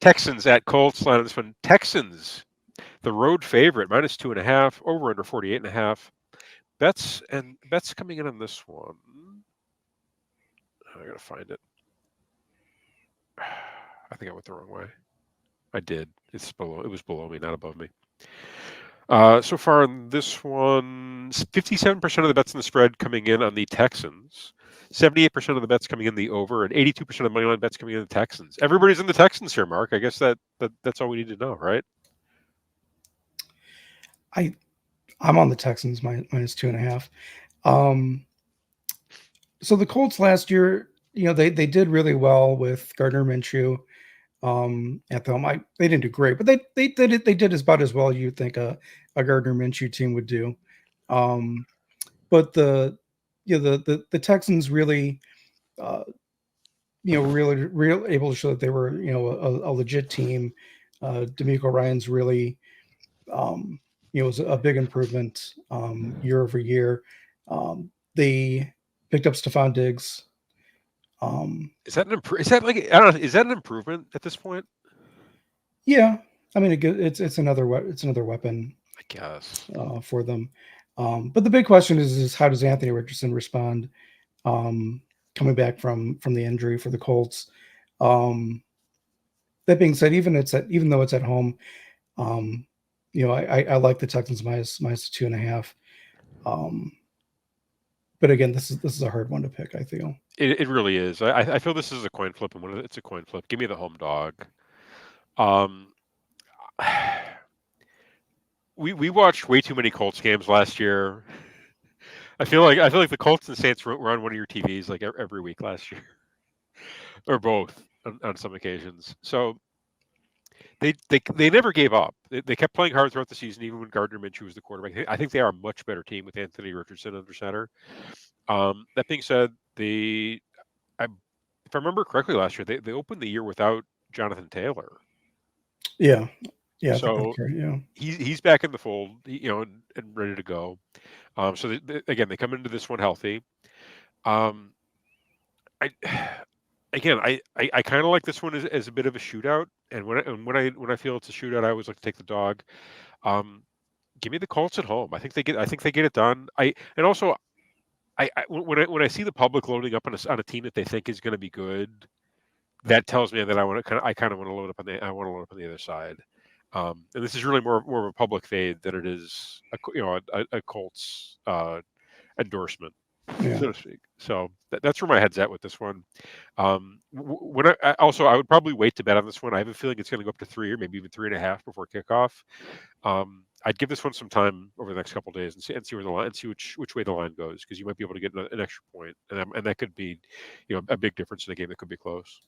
Texans at Colts. Line on this one. Texans, the road favorite, -2.5. Over under 48.5. Bets coming in on this one. I gotta find it. I think I went the wrong way. I did. It's below. It was below me, not above me. So far in this one, 57% of the bets in the spread coming in on the Texans, 78% of the bets coming in the over, and 82% of the moneyline bets coming in the Texans. Everybody's in the Texans here, Mark. I guess that's all we need to know, right? I'm on the Texans -2.5. So the Colts last year, they did really well with Gardner Minshew at the home. They didn't do great, but they did it. They did about as well you'd think a Gardner Minshew team would do. But the Texans really, uh, really real able to show that they were a legit team. D'Amico Ryan's really was a big improvement year over year. They picked up Stephon Diggs. Is that is that like I don't know? Is that an improvement at this point? Yeah, I mean it's another weapon I guess. for them. But the big question is how does Anthony Richardson respond coming back from the injury for the Colts? That being said, even though it's at home, um, I like the Texans minus 2.5. Um, but again, this is a hard one to pick. I feel It really is. I feel this is a coin flip, and it's a coin flip. Give me the home dog. Um, we watched way too many Colts games last year. I feel like the Colts and Saints were on one of your TVs like every week last year, or both on some occasions. So they never gave up. They kept playing hard throughout the season, even when Gardner Minshew was the quarterback. I think they are a much better team with Anthony Richardson under center. That being said, if I remember correctly, last year they opened the year without Jonathan Taylor. yeah, I think that's So right. Yeah, he's back in the fold, and ready to go. So again, they come into this one healthy. Um, I again, I kind of like this one as a bit of a shootout, and when I feel it's a shootout, I always like to take the dog. Um, Give me the Colts at home. I think they get it done. And also when I see the public loading up on a team that they think is going to be good, that tells me that I kind of want to load up on the other side. And this is really more of a public fade than it is a Colts endorsement, yeah. so to speak. So that's where my head's at with this one. When I would probably wait to bet on this one. I have a feeling it's going to go up to 3 or maybe even 3.5 before kickoff. I'd give this one some time over the next couple of days and see where the line and see which way the line goes, because you might be able to get an extra point, and that could be a big difference in a game that could be close.